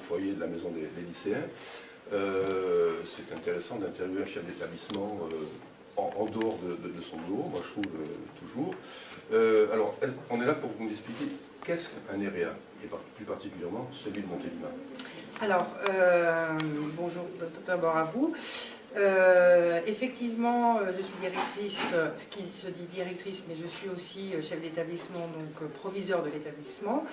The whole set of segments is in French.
foyer de la maison des lycéens. C'est intéressant d'interviewer un chef d'établissement en dehors de son bureau, moi je trouve toujours. Alors, on est là pour vous expliquer qu'est-ce qu'un EREA, et plus particulièrement celui de Montélimar. Alors, bonjour d'abord à vous. Effectivement, je suis directrice, ce qui se dit directrice, mais je suis aussi chef d'établissement, donc proviseur de l'établissement.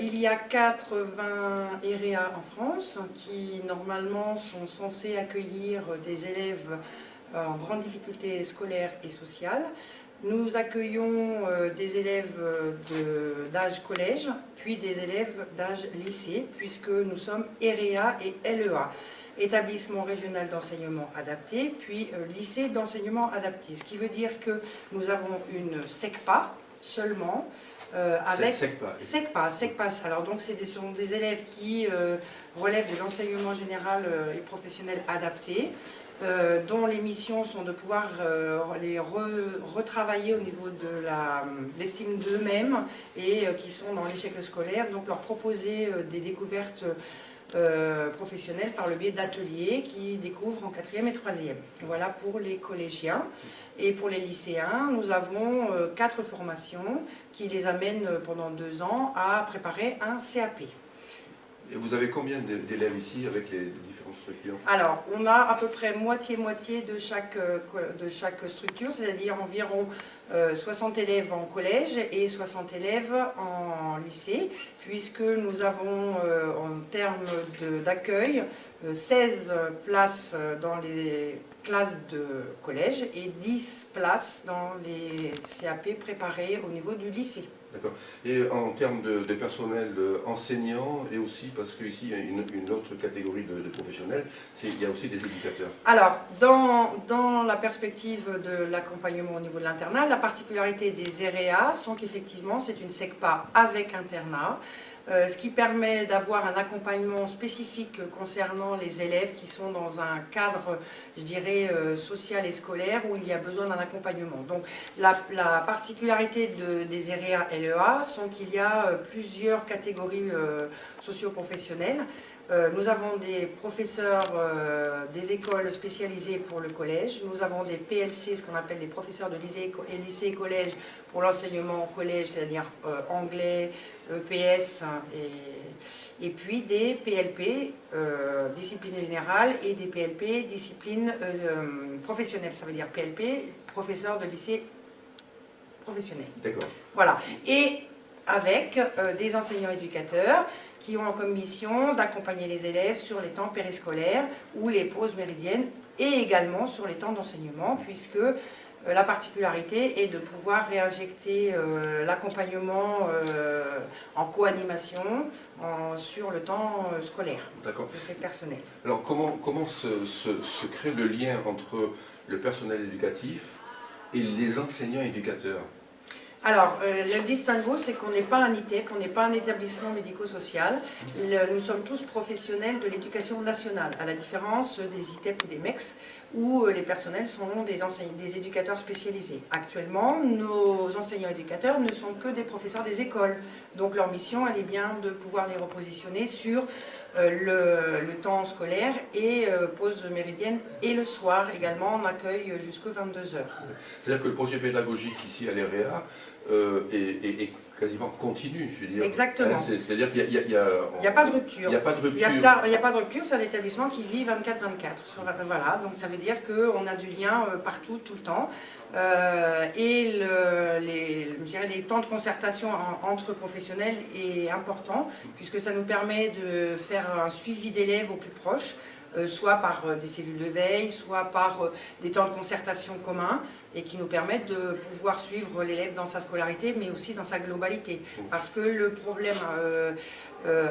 Il y a 80 EREA en France qui normalement sont censés accueillir des élèves en grande difficulté scolaire et sociale. Nous accueillons des élèves d'âge collège, puis des élèves d'âge lycée, puisque nous sommes EREA et LEA, établissement régional d'enseignement adapté, puis lycée d'enseignement adapté. Ce qui veut dire que nous avons une SECPA seulement, avec SECPA. Alors donc ce sont des élèves qui relèvent de l'enseignement général et professionnel adapté, dont les missions sont de pouvoir les retravailler au niveau de l'estime d'eux-mêmes et qui sont dans l'échec scolaire, donc leur proposer des découvertes professionnelles par le biais d'ateliers qui découvrent en 4e et 3e. Voilà pour les collégiens. Et pour les lycéens, nous avons 4 formations qui les amènent pendant 2 ans à préparer un CAP. Et vous avez combien d'élèves ici avec les différentes structures? Alors, on a à peu près moitié-moitié de chaque structure, c'est-à-dire environ 60 élèves en collège et 60 élèves en lycée, puisque nous avons en termes d'accueil 16 places dans les classes de collège et 10 places dans les CAP préparés au niveau du lycée. D'accord. Et en termes de personnel enseignant, et aussi parce qu'ici il y a une autre catégorie de professionnels, il y a aussi des éducateurs. Alors, dans la perspective de l'accompagnement au niveau de l'internat, la particularité des EREA sont qu'effectivement c'est une SECPA avec internat, ce qui permet d'avoir un accompagnement spécifique concernant les élèves qui sont dans un cadre, je dirais, social et scolaire où il y a besoin d'un accompagnement. Donc la particularité des EREA LEA sont qu'il y a plusieurs catégories socio-professionnelles. Nous avons des professeurs des écoles spécialisées pour le collège. Nous avons des PLC, ce qu'on appelle des professeurs de lycée et collège pour l'enseignement au collège, c'est-à-dire anglais, EPS, et puis des PLP, discipline générale, et des PLP, discipline professionnelle. Ça veut dire PLP, professeur de lycée professionnel. D'accord. Voilà. Et avec des enseignants-éducateurs qui ont comme mission d'accompagner les élèves sur les temps périscolaires ou les pauses méridiennes et également sur les temps d'enseignement, puisque la particularité est de pouvoir réinjecter l'accompagnement en co-animation sur le temps scolaire de ces personnels. Alors comment se crée le lien entre le personnel éducatif et les enseignants éducateurs? Alors, le distinguo, c'est qu'on n'est pas un ITEP, on n'est pas un établissement médico-social. Nous sommes tous professionnels de l'éducation nationale, à la différence des ITEP ou des MEX, où les personnels sont des éducateurs spécialisés. Actuellement, nos enseignants-éducateurs ne sont que des professeurs des écoles. Donc leur mission, elle est bien de pouvoir les repositionner sur le temps scolaire et pause méridienne, et le soir également, on accueille jusqu'à 22 h. C'est-à-dire que le projet pédagogique ici à l'EREA est quasiment continu, je veux dire. Exactement. C'est-à-dire qu'il n'y a pas de rupture. Il n'y a pas de rupture. Il n'y a pas de rupture, c'est un établissement qui vit 24-24. Voilà, donc ça veut dire qu'on a du lien partout, tout le temps. Et les temps de concertation entre professionnels est important, puisque ça nous permet de faire un suivi d'élèves au plus proche, soit par des cellules de veille, soit par des temps de concertation communs, et qui nous permettent de pouvoir suivre l'élève dans sa scolarité, mais aussi dans sa globalité. Parce que le problème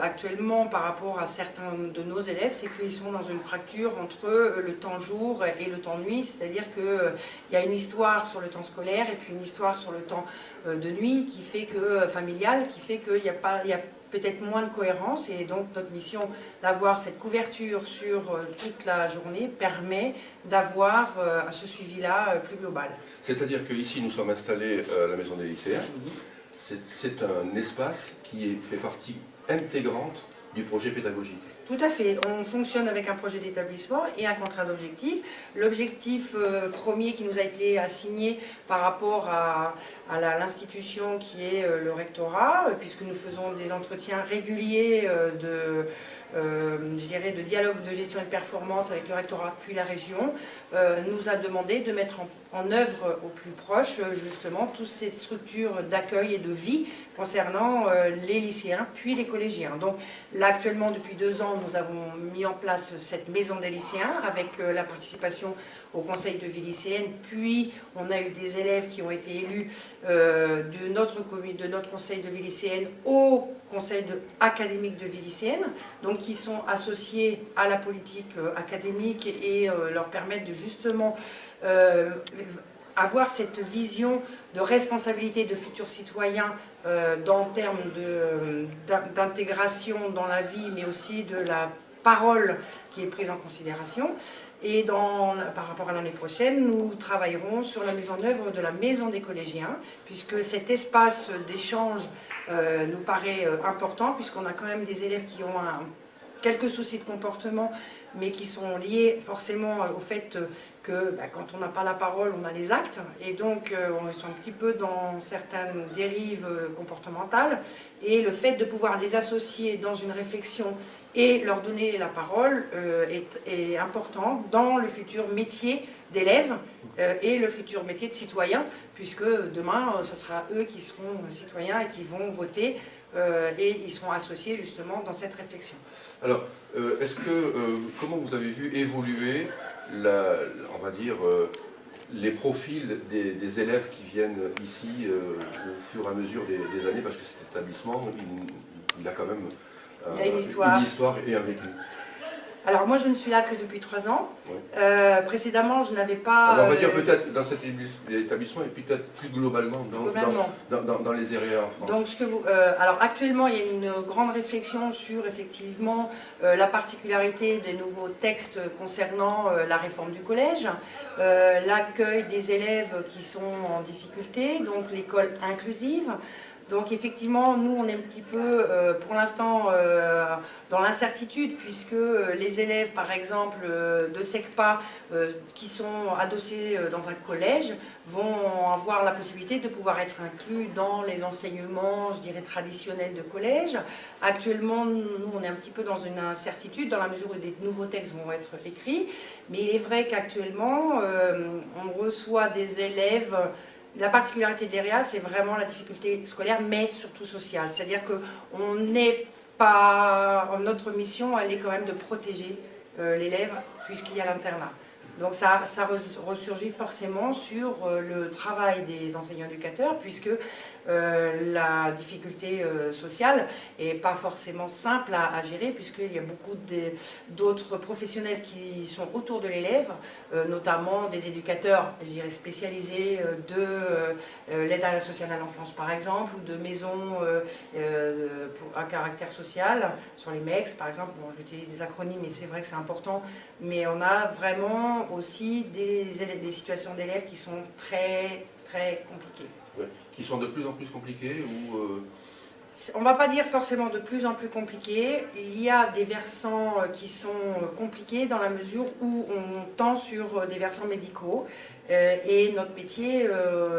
actuellement par rapport à certains de nos élèves, c'est qu'ils sont dans une fracture entre le temps jour et le temps nuit, c'est-à-dire qu'il y a une histoire sur le temps scolaire et puis une histoire sur le temps de nuit qui fait que, familial, qui fait qu'il y a peut-être moins de cohérence, et donc notre mission d'avoir cette couverture sur toute la journée permet d'avoir ce suivi-là plus global. C'est-à-dire qu'ici nous sommes installés à la maison des lycéens, c'est un espace qui fait partie intégrante du projet pédagogique. Tout à fait. On fonctionne avec un projet d'établissement et un contrat d'objectif. L'objectif premier qui nous a été assigné par rapport à l'institution qui est le rectorat, puisque nous faisons des entretiens réguliers je dirais de dialogue de gestion et de performance avec le rectorat puis la région, nous a demandé de mettre en œuvre au plus proche justement toutes ces structures d'accueil et de vie concernant les lycéens puis les collégiens. Donc là actuellement depuis 2 ans nous avons mis en place cette maison des lycéens avec la participation au conseil de vie lycéenne, puis on a eu des élèves qui ont été élus de notre conseil de vie lycéenne au conseil académique de vie lycéenne, donc qui sont associés à la politique académique et leur permettent de justement avoir cette vision de responsabilité de futurs citoyens dans le terme d'intégration dans la vie, mais aussi de la parole qui est prise en considération. Et par rapport à l'année prochaine, nous travaillerons sur la mise en œuvre de la maison des collégiens, puisque cet espace d'échange nous paraît important, puisqu'on a quand même des élèves qui ont quelques soucis de comportement, mais qui sont liés forcément au fait que quand on n'a pas la parole, on a les actes, et donc on est un petit peu dans certaines dérives comportementales, et le fait de pouvoir les associer dans une réflexion et leur donner la parole est important dans le futur métier d'élève et le futur métier de citoyen, puisque demain, ce sera eux qui seront citoyens et qui vont voter et ils seront associés justement dans cette réflexion. Alors, comment vous avez vu évoluer, on va dire, les profils des élèves qui viennent ici au fur et à mesure des années, parce que cet établissement, il a quand même une histoire et un vécu. Alors moi je ne suis là que depuis 3 ans. Oui. Précédemment je n'avais pas... Alors, on va dire peut-être dans cet établissement et peut-être plus globalement dans les aréas en France. Donc alors actuellement il y a une grande réflexion sur effectivement la particularité des nouveaux textes concernant la réforme du collège, l'accueil des élèves qui sont en difficulté, donc l'école inclusive. Donc effectivement, nous, on est un petit peu, pour l'instant, dans l'incertitude, puisque les élèves, par exemple, de SECPA, qui sont adossés dans un collège, vont avoir la possibilité de pouvoir être inclus dans les enseignements, je dirais, traditionnels de collège. Actuellement, nous, on est un petit peu dans une incertitude, dans la mesure où des nouveaux textes vont être écrits. Mais il est vrai qu'actuellement, on reçoit des élèves... La particularité de l'EREA, c'est vraiment la difficulté scolaire, mais surtout sociale. C'est-à-dire que notre mission, elle est quand même de protéger l'élève, puisqu'il y a l'internat. Donc ça ressurgit forcément sur le travail des enseignants-éducateurs, puisque la difficulté sociale n'est pas forcément simple à gérer, puisqu'il y a beaucoup d'autres professionnels qui sont autour de l'élève, notamment des éducateurs, je dirais, spécialisés de l'aide sociale à l'enfance, par exemple, ou de maisons à caractère social, sur les MEX, par exemple. Bon, j'utilise des acronymes, mais c'est vrai que c'est important, mais on a vraiment aussi des situations d'élèves qui sont très, très compliquées. Ouais. Qui sont de plus en plus compliquées ou On ne va pas dire forcément de plus en plus compliquées. Il y a des versants qui sont compliqués dans la mesure où on tend sur des versants médicaux. Et notre métier,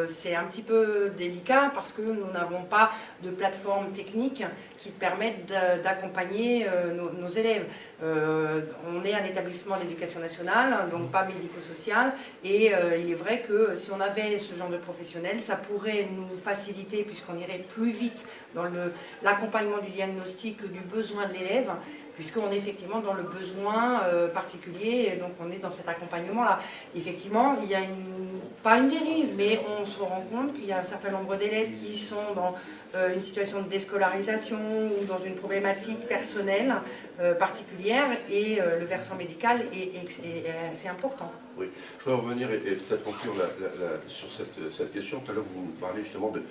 c'est un petit peu délicat parce que nous n'avons pas de plateforme technique qui permettent d'accompagner nos élèves. On est un établissement d'éducation nationale, donc pas médico-social, et il est vrai que si on avait ce genre de professionnel, ça pourrait nous faciliter puisqu'on irait plus vite dans l'accompagnement du diagnostic du besoin de l'élève, puisqu'on est effectivement dans le besoin particulier, et donc on est dans cet accompagnement-là. Effectivement, il y a pas une dérive, mais on se rend compte qu'il y a un certain nombre d'élèves qui sont dans une situation de déscolarisation ou dans une problématique personnelle particulière, et le versant médical est assez important. Oui, je voudrais revenir et peut-être conclure sur cette question. Tout à l'heure, vous nous parlez justement de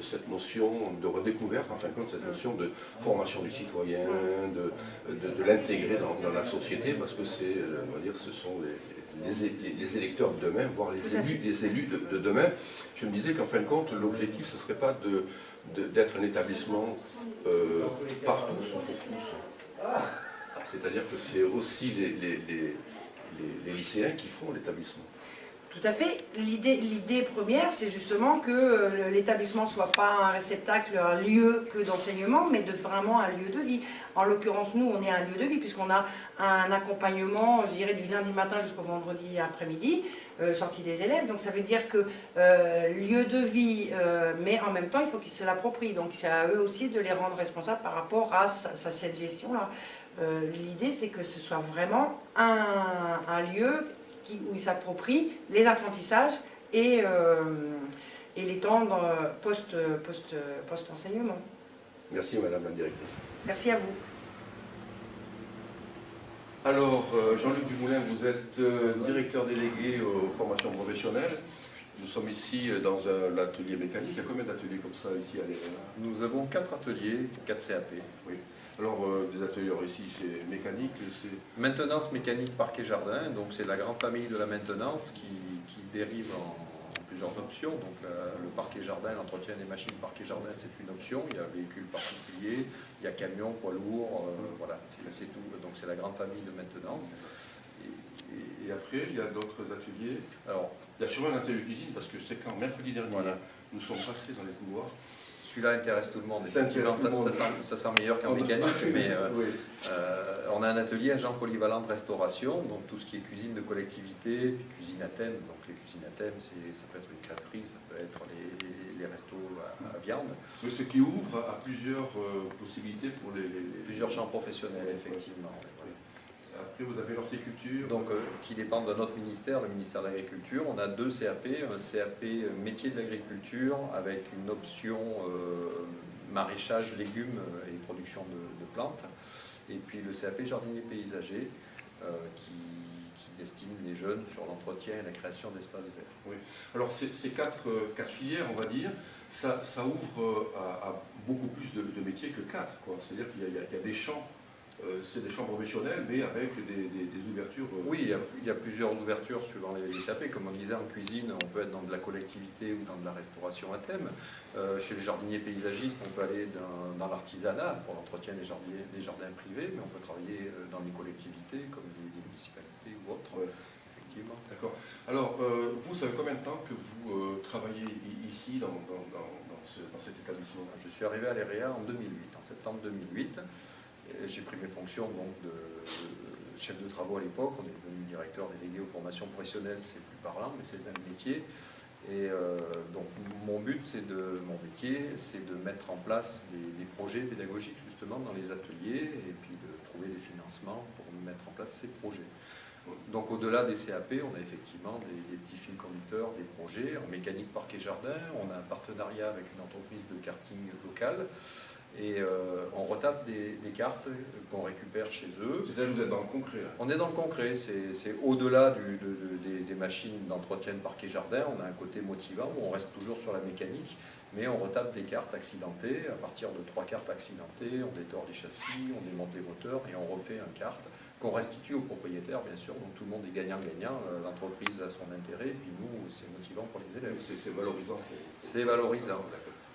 cette notion de redécouverte, en fin de compte, cette notion de formation du citoyen, de l'intégrer dans la société, parce que c'est, on va dire, ce sont les électeurs de demain, voire les élus de demain. Je me disais qu'en fin de compte, l'objectif, ce ne serait pas d'être un établissement par tous ou pour tous. C'est-à-dire que c'est aussi les lycéens qui font l'établissement. Tout à fait. L'idée première, c'est justement que l'établissement ne soit pas un réceptacle, un lieu que d'enseignement, mais vraiment un lieu de vie. En l'occurrence, nous, on est un lieu de vie, puisqu'on a un accompagnement, je dirais, du lundi matin jusqu'au vendredi après-midi, sortie des élèves. Donc ça veut dire que lieu de vie, mais en même temps, il faut qu'ils se l'approprient. Donc c'est à eux aussi de les rendre responsables par rapport à cette gestion-là. L'idée, c'est que ce soit vraiment un lieu où ils s'approprient les apprentissages et les temps post-enseignement. Merci Madame la Directrice. Merci à vous. Alors, Jean-Luc Dumoulin, vous êtes directeur délégué aux formations professionnelles. Nous sommes ici dans un atelier mécanique. Il y a combien d'ateliers comme ça ici à l'ERA? Nous avons 4 ateliers, 4 CAP. Oui. Alors, des ateliers ici, c'est mécanique, c'est... Maintenance mécanique parc et jardin, donc c'est la grande famille de la maintenance qui dérive en plusieurs options. Donc le parc et jardin, l'entretien des machines parc et jardin, c'est une option. Il y a véhicules particuliers, il y a camions, poids lourds, voilà, c'est tout. Donc c'est la grande famille de maintenance. Et après, il y a d'autres ateliers. Alors, il y a sûrement un atelier cuisine, parce que c'est quand mercredi dernier, voilà, nous sommes passés dans les couloirs. celui-là intéresse tout le monde. Ça sent meilleur qu'en mécanique, mais oui. on a un atelier agent polyvalent de restauration, donc tout ce qui est cuisine de collectivité, puis cuisine à thème. Donc les cuisines à thème, ça peut être une crêperie, ça peut être les restos à viande. Mais ce qui ouvre à plusieurs possibilités pour Plusieurs champs professionnels, effectivement. Après, vous avez l'horticulture. Donc, qui dépendent de notre ministère, le ministère de l'Agriculture. On a 2 CAP, un CAP métier de l'agriculture avec une option maraîchage, légumes et production de plantes. Et puis le CAP jardinier paysager qui destine les jeunes sur l'entretien et la création d'espaces verts. Oui. Alors ces quatre filières, on va dire, ça ouvre à beaucoup plus de métiers que 4. C'est-à-dire qu'il y a des champs. C'est des champs professionnels, mais avec des ouvertures. Oui, il y a plusieurs ouvertures suivant les CAP. Comme on disait, en cuisine, on peut être dans de la collectivité ou dans de la restauration à thème. Chez les jardiniers paysagistes, on peut aller dans l'artisanat pour l'entretien des jardins privés, mais on peut travailler dans des collectivités comme des municipalités ou autres. Ouais. Effectivement. D'accord. Alors, vous, ça fait combien de temps que vous travaillez ici dans cet établissement? Je suis arrivé à l'EREA en 2008, en septembre 2008. J'ai pris mes fonctions donc, de chef de travaux à l'époque. On est devenu directeur délégué aux formations professionnelles, c'est plus parlant, mais c'est le même métier. Et donc mon métier, c'est de mettre en place des projets pédagogiques justement dans les ateliers et puis de trouver des financements pour mettre en place ces projets. Donc au-delà des CAP, on a effectivement des petits fils conducteurs, des projets en mécanique parc et jardin. On a un partenariat avec une entreprise de karting locale. Et on retape des cartes qu'on récupère chez eux. C'est-à-dire que vous êtes dans le concret là. On est dans le concret, c'est au-delà des machines d'entretien de parc et jardin. On a un côté motivant où on reste toujours sur la mécanique, mais on retape des cartes accidentées. À partir de 3 cartes accidentées, on détord les châssis, on démonte les moteurs et on refait une carte qu'on restitue au propriétaire, bien sûr. Donc tout le monde est gagnant-gagnant. L'entreprise a son intérêt et puis nous, c'est motivant pour les élèves. C'est valorisant. C'est valorisant.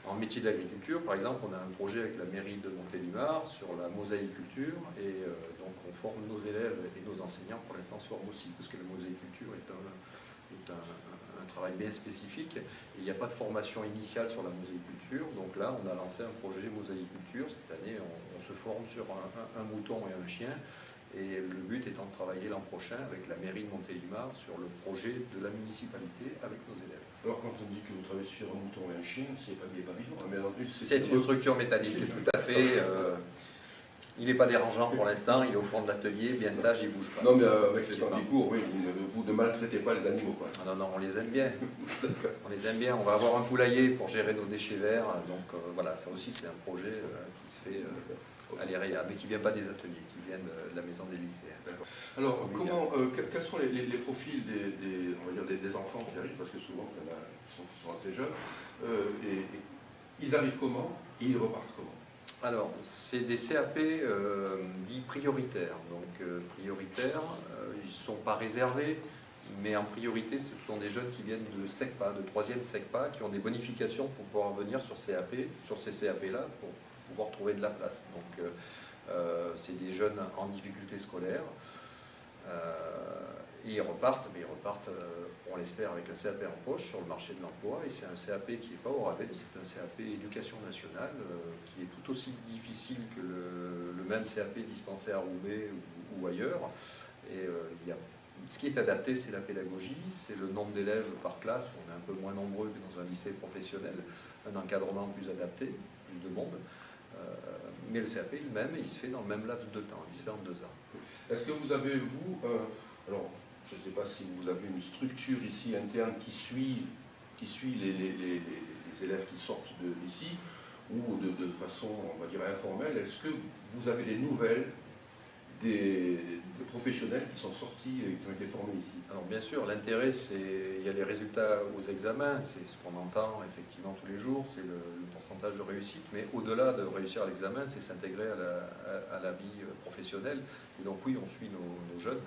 En métier de l'agriculture, par exemple, on a un projet avec la mairie de Montélimar sur la mosaïculture et donc on forme nos élèves et nos enseignants pour l'instant se forment aussi parce que la mosaïculture est un travail bien spécifique et il n'y a pas de formation initiale sur la mosaïculture. Donc là, on a lancé un projet mosaïculture. Cette année, on se forme sur un mouton et un chien. Et le but étant de travailler l'an prochain avec la mairie de Montélimar sur le projet de la municipalité avec nos élèves. Alors quand on dit que vous travaillez sur un mouton et un chien, c'est pas vivant. Mais en plus, c'est une structure métallique, tout à fait. Il n'est pas dérangeant pour l'instant, il est au fond de l'atelier, bien sage, il ne bouge pas. Non, mais avec les temps qui courent, oui, vous ne maltraitez pas les animaux. Quoi. Non, non, on les aime bien. On les aime bien. On va avoir un poulailler pour gérer nos déchets verts. Donc voilà, ça aussi c'est un projet qui se fait à l'EREA, mais qui ne vient pas des ateliers, qui vient de la maison des lycéens. Alors, quels sont les profils des enfants qui arrivent, parce que souvent, il y en a qui sont assez jeunes, et ils arrivent comment et ils repartent comment? Alors, c'est des CAP dits prioritaires. Donc, prioritaires, ils ne sont pas réservés, mais en priorité, ce sont des jeunes qui viennent de SECPA, de 3e SECPA, qui ont des bonifications pour pouvoir venir sur ces CAP-là, pour pouvoir trouver de la place. Donc, C'est des jeunes en difficulté scolaire. Et ils repartent, on l'espère, avec un CAP en poche sur le marché de l'emploi. Et c'est un CAP qui n'est pas au rabais, c'est un CAP éducation nationale qui est tout aussi difficile que le même CAP dispensé à Roubaix ou ailleurs. Et ce qui est adapté, c'est la pédagogie, c'est le nombre d'élèves par classe. On est un peu moins nombreux que dans un lycée professionnel, un encadrement plus adapté, plus de monde. Mais le CAP lui-même, il se fait dans le même laps de temps, il se fait en 2 ans. Est-ce que vous avez, vous, alors je ne sais pas si vous avez une structure ici interne qui suit les élèves qui sortent d'ici, ou de façon, on va dire, informelle, est-ce que vous avez des nouvelles des professionnels qui sont sortis et qui ont été formés ici? Alors bien sûr, l'intérêt, c'est il y a les résultats aux examens, c'est ce qu'on entend effectivement tous les jours, c'est le pourcentage de réussite, mais au-delà de réussir à l'examen, c'est s'intégrer à la vie professionnelle. Et donc oui, on suit nos jeunes.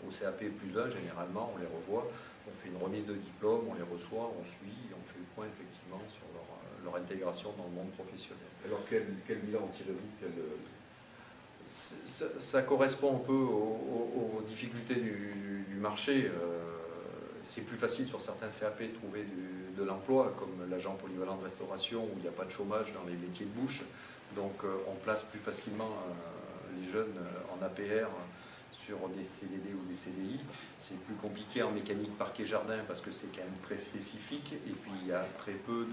Au CAP plus 1, généralement, on les revoit, on fait une remise de diplôme, on les reçoit, on suit, on fait le point effectivement sur leur intégration dans le monde professionnel. Alors quel bilan en tirez-vous? Ça correspond un peu aux difficultés du marché. C'est plus facile sur certains CAP de trouver de l'emploi, comme l'agent polyvalent de restauration, où il n'y a pas de chômage dans les métiers de bouche. Donc on place plus facilement les jeunes en APR sur des CDD ou des CDI. C'est plus compliqué en mécanique parquet jardin parce que c'est quand même très spécifique. Et puis il y a très peu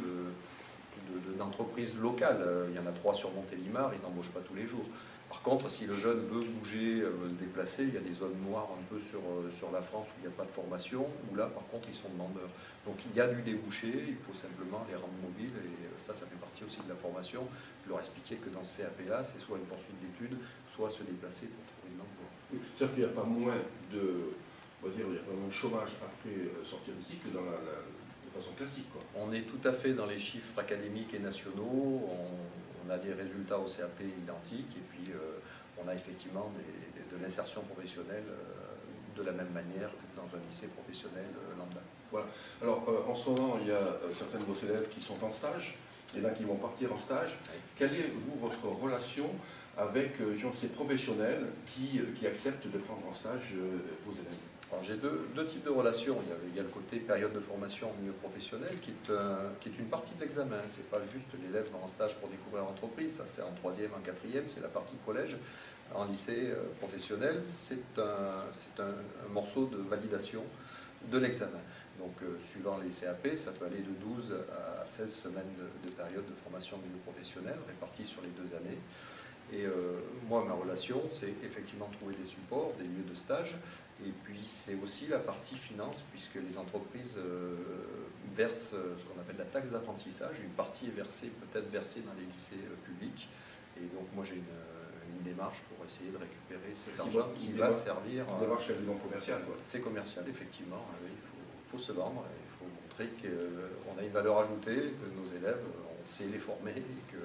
d'entreprises locales. Il y en a 3 sur Montélimar, ils n'embauchent pas tous les jours. Par contre, si le jeune veut bouger, veut se déplacer, il y a des zones noires un peu sur la France où il n'y a pas de formation, où là, par contre, ils sont demandeurs. Donc il y a du débouché, il faut simplement les rendre mobiles, et ça fait partie aussi de la formation. Je leur expliquer que dans ce CAP-là, c'est soit une poursuite d'études, soit se déplacer pour trouver un emploi. C'est-à-dire qu'il n'y a pas moins de, on va dire, il y a pas moins de chômage après sortir d'ici que dans de façon classique, quoi. On est tout à fait dans les chiffres académiques et nationaux. On a des résultats au CAP identiques et puis on a effectivement de l'insertion professionnelle de la même manière que dans un lycée professionnel lambda. Voilà. Alors en ce moment, il y a certains de vos élèves qui sont en stage, et là qui vont partir en stage. Oui. Quelle est, vous, votre relation avec ces professionnels qui acceptent de prendre en stage vos élèves? J'ai deux types de relations. Il y a le côté période de formation en milieu professionnel qui est une partie de l'examen. Ce n'est pas juste l'élève en stage pour découvrir l'entreprise, ça c'est en 3e, en 4e, c'est la partie collège. En lycée professionnel, c'est un morceau de validation de l'examen. Donc suivant les CAP, ça peut aller de 12 à 16 semaines de période de formation en milieu professionnel répartie sur les 2 années. Et moi, ma relation, c'est effectivement trouver des supports, des lieux de stage, et puis c'est aussi la partie finance, puisque les entreprises versent ce qu'on appelle la taxe d'apprentissage. Une partie est versée, peut-être versée dans les lycées publics, et donc moi j'ai une démarche pour essayer de récupérer cet argent qui va servir... Une démarche quasiment commerciale, quoi. C'est commercial, effectivement. Il faut se vendre, il faut montrer qu'on a une valeur ajoutée, que nos élèves, on sait les former, et que...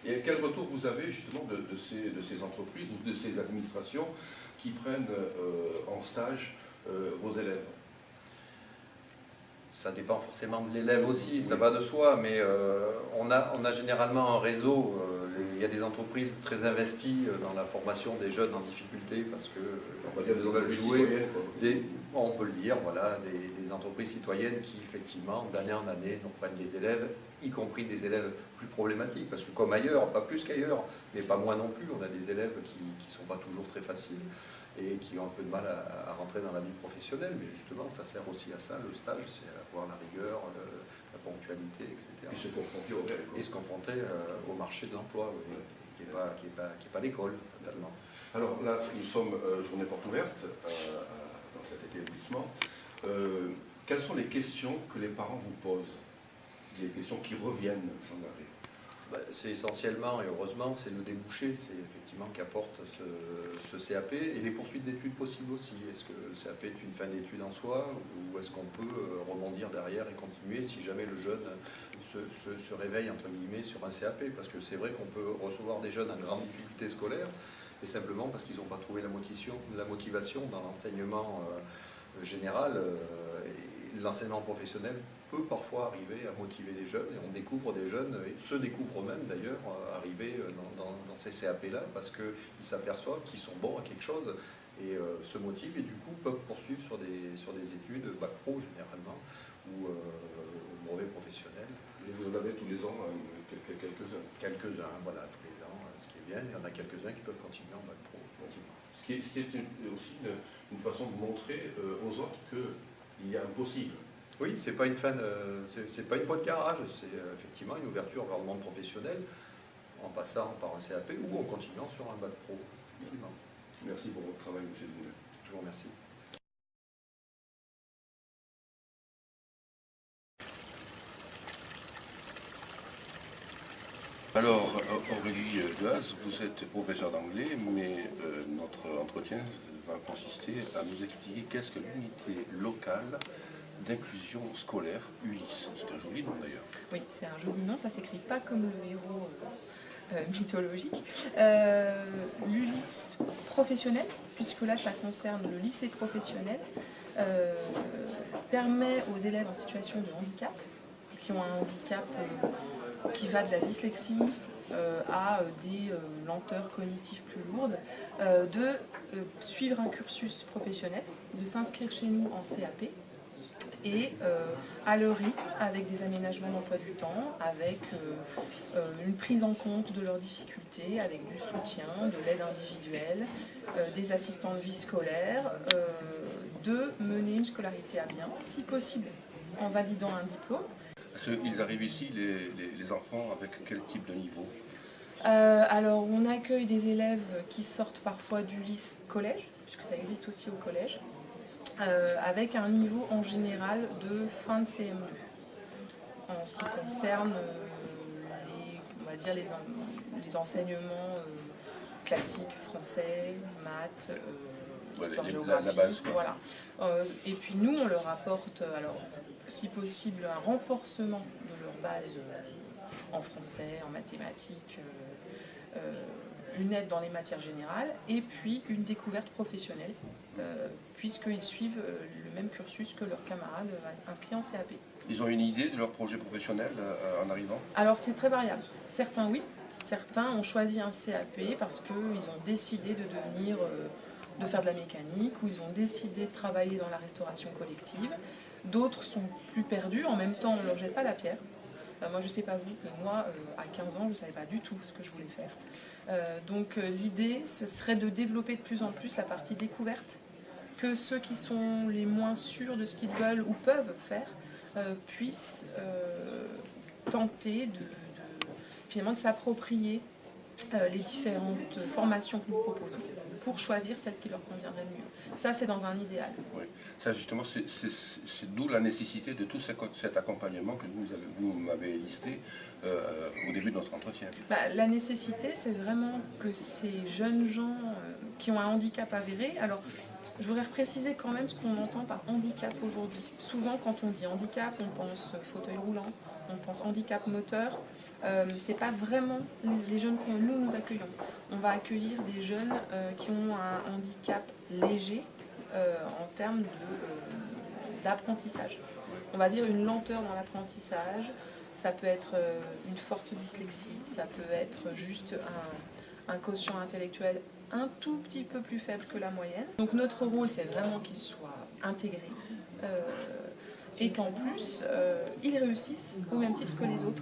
Et quel retour vous avez justement de ces entreprises ou de ces administrations qui prennent en stage vos élèves? Ça dépend forcément de l'élève aussi, ça va de soi, mais on a généralement un réseau. Il y a des entreprises très investies dans la formation des jeunes en difficulté parce que veulent jouer. On peut le dire, voilà, des entreprises citoyennes qui effectivement d'année en année nous prennent des élèves, y compris des élèves plus problématiques, parce que comme ailleurs, pas plus qu'ailleurs, mais pas moins non plus, on a des élèves qui ne sont pas toujours très faciles et qui ont un peu de mal à rentrer dans la vie professionnelle, mais justement ça sert aussi à ça, le stage, c'est à avoir la rigueur, la ponctualité, etc. Et se confronter au réel. Et se confronter au marché de l'emploi, oui, qui n'est pas l'école, totalement. Alors là, nous sommes journée porte ouverte dans cet établissement. Quelles sont les questions que les parents vous posent? Des questions qui reviennent sans arrêt? C'est essentiellement, et heureusement, c'est le débouché, c'est effectivement qu'apporte ce CAP et les poursuites d'études possibles aussi. Est-ce que le CAP est une fin d'études en soi ou est-ce qu'on peut rebondir derrière et continuer si jamais le jeune se réveille entre guillemets sur un CAP? Parce que c'est vrai qu'on peut recevoir des jeunes en grande difficulté scolaire et simplement parce qu'ils n'ont pas trouvé la motivation dans l'enseignement général. L'enseignement professionnel peut parfois arriver à motiver les jeunes, et on découvre des jeunes, et se découvrent eux-mêmes d'ailleurs, arriver dans ces CAP-là, parce qu'ils s'aperçoivent qu'ils sont bons à quelque chose, et se motivent, et du coup peuvent poursuivre sur des études, bac pro généralement, ou brevet professionnel. Et vous en avez tous les ans quelques-uns. Quelques-uns, voilà, tous les ans, ce qui est bien. Il y en a quelques-uns qui peuvent continuer en bac pro, effectivement. Ce qui est aussi une façon de montrer aux autres qu'il y a un possible. Oui, c'est pas une fin, c'est pas une voie de garage, c'est effectivement une ouverture vers le monde professionnel en passant par un CAP ou en continuant sur un bac pro. Effectivement. Merci pour votre travail, M. Dounet. Je vous remercie. Alors, Aurélie Duaz, vous êtes professeur d'anglais, mais notre entretien va consister à nous expliquer qu'est-ce que l'unité locale d'inclusion scolaire, ULIS. C'est un joli nom d'ailleurs. Oui, c'est un joli nom, ça s'écrit pas comme le héros mythologique. L'ULIS professionnel, puisque là ça concerne le lycée professionnel, permet aux élèves en situation de handicap, qui ont un handicap qui va de la dyslexie à des lenteurs cognitives plus lourdes, de suivre un cursus professionnel, de s'inscrire chez nous en CAP, et à leur rythme, avec des aménagements d'emploi du temps, avec une prise en compte de leurs difficultés, avec du soutien, de l'aide individuelle, des assistants de vie scolaire, de mener une scolarité à bien, si possible en validant un diplôme. Ils arrivent ici, les enfants, avec quel type de niveau? Alors, on accueille des élèves qui sortent parfois du lycée collège, puisque ça existe aussi au collège, avec un niveau en général de fin de CM2. En ce qui concerne on va dire les enseignements classiques, français, maths, histoire, géographie, la base, voilà. Et puis nous, on leur apporte, alors, si possible, un renforcement de leur base en français, en mathématiques, une aide dans les matières générales, et puis une découverte professionnelle, puisqu'ils suivent le même cursus que leurs camarades inscrits en CAP. Ils ont une idée de leur projet professionnel en arrivant? Alors c'est très variable. Certains oui, certains ont choisi un CAP parce qu'ils ont décidé de devenir, de faire de la mécanique, ou ils ont décidé de travailler dans la restauration collective. D'autres sont plus perdus, en même temps on ne leur jette pas la pierre. Moi je ne sais pas vous, mais moi à 15 ans je ne savais pas du tout ce que je voulais faire. Donc l'idée ce serait de développer de plus en plus la partie découverte, que ceux qui sont les moins sûrs de ce qu'ils veulent ou peuvent faire puissent tenter finalement de s'approprier les différentes formations que nous proposons pour choisir celle qui leur conviendrait le mieux. Ça, c'est dans un idéal. Oui. Ça, justement, c'est d'où la nécessité de tout cet accompagnement que vous m'avez listé au début de notre entretien. La nécessité, c'est vraiment que ces jeunes gens qui ont un handicap avéré, alors je voudrais préciser quand même ce qu'on entend par handicap aujourd'hui. Souvent, quand on dit handicap, on pense fauteuil roulant, on pense handicap moteur. C'est pas vraiment les jeunes que nous accueillons. On va accueillir des jeunes qui ont un handicap léger en termes d'apprentissage. On va dire une lenteur dans l'apprentissage, ça peut être une forte dyslexie, ça peut être juste un quotient intellectuel un tout petit peu plus faible que la moyenne. Donc notre rôle, c'est vraiment qu'ils soient intégrés et qu'en plus, ils réussissent au même titre que les autres,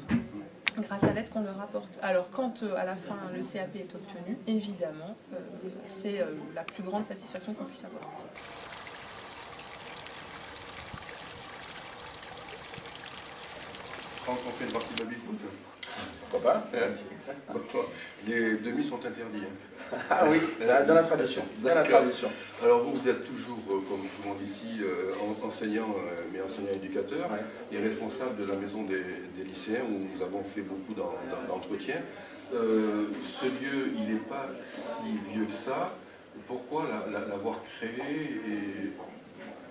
grâce à l'aide qu'on leur apporte. Alors quand à la fin le CAP est obtenu, évidemment, c'est la plus grande satisfaction qu'on puisse avoir. Quand on fait une partie de baby-foot, Pourquoi pas? les demi sont interdits. Ah oui, dans la tradition. Dans la tradition. Alors vous êtes toujours, comme tout le monde ici, enseignant, mais enseignant-éducateur, Ouais. et responsable de la maison des lycéens où nous avons fait beaucoup d'entretiens. Ce lieu, il n'est pas si vieux que ça. Pourquoi l'avoir créé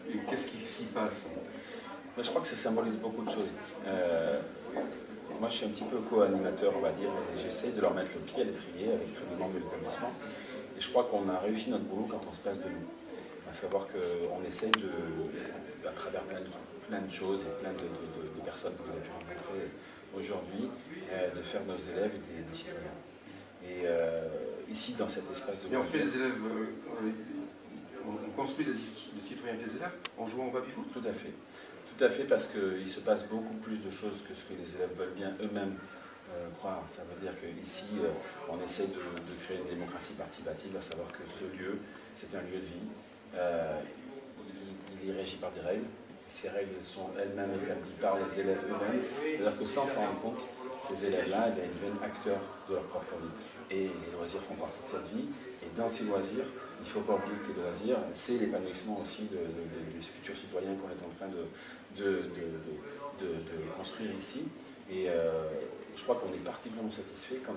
et qu'est-ce qui s'y passe? Mais je crois que ça symbolise beaucoup de choses. Moi, je suis un petit peu co-animateur, on va dire, et j'essaie de leur mettre le pied à l'étrier avec tous les membres de l'établissement. Et je crois qu'on a réussi notre boulot quand on se passe de nous. À savoir qu'on essaye à travers plein de choses et plein de personnes que vous avez pu rencontrer aujourd'hui, de faire nos élèves des citoyens. Et ici, dans cet espace de... Mais on fait les élèves, on construit les citoyens des élèves en jouant au baby-foot? Tout à fait. Tout à fait, parce qu'il se passe beaucoup plus de choses que ce que les élèves veulent bien eux-mêmes croire. Ça veut dire qu'ici, on essaie de créer une démocratie participative, à savoir que ce lieu, c'est un lieu de vie. Il est régi par des règles. Ces règles sont elles-mêmes établies par les élèves eux-mêmes. C'est-à-dire que sans s'en rendre compte, ces élèves-là, ils deviennent acteurs de leur propre vie. Et les loisirs font partie de cette vie. Et dans ces loisirs, il ne faut pas oublier que les loisirs, c'est l'épanouissement aussi du futur citoyen qu'on est en train de construire ici. Et je crois qu'on est particulièrement satisfait quand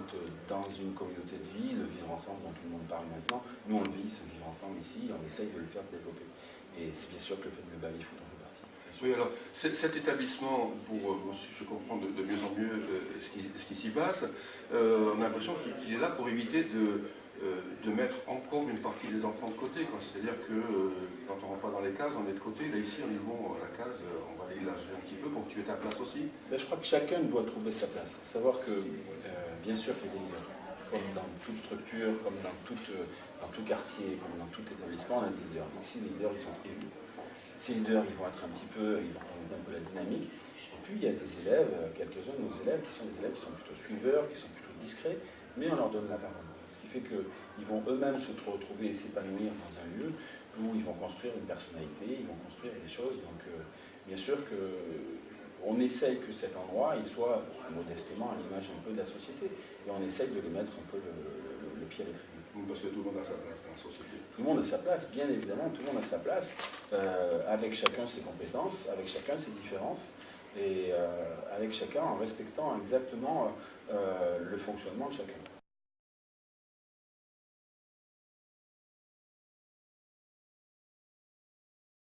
dans une communauté de vie, le vivre ensemble dont tout le monde parle maintenant, nous on le vit, ce vivre ensemble ici, on essaye de le faire se développer. Et c'est bien sûr que le fait de le baby-foot en fait partie. Oui, alors cet établissement, si je comprends de mieux en mieux ce qui s'y passe, on a l'impression qu'il est là pour éviter de mettre encore une partie des enfants de côté. C'est-à-dire que quand on ne rentre pas dans les cases, on est de côté. Là ici, on dit bon, la case, on va l'élargir un petit peu pour que tu aies ta place aussi. Ben, je crois que chacun doit trouver sa place. Savoir que, bien sûr, qu'il y a des leaders. Comme dans toute structure, comme dans tout quartier, comme dans tout établissement, on a des leaders. Ici, les leaders, ils sont élus. Ces leaders, ils vont être un petit peu, ils vont prendre un peu la dynamique. Et puis, il y a des élèves, quelques-uns de nos élèves, qui sont des élèves qui sont plutôt suiveurs, qui sont plutôt discrets, mais on leur donne la parole. Ce qui fait qu'ils vont eux-mêmes se retrouver et s'épanouir dans un lieu où ils vont construire une personnalité, ils vont construire des choses. Donc, bien sûr qu'on essaye que cet endroit, il soit modestement à l'image un peu de la société. Et on essaye de lui mettre un peu le pied à l'étrier. Parce que tout le monde a sa place dans la société. Tout le monde a sa place, bien évidemment, tout le monde a sa place, avec chacun ses compétences, avec chacun ses différences, et avec chacun en respectant exactement le fonctionnement de chacun.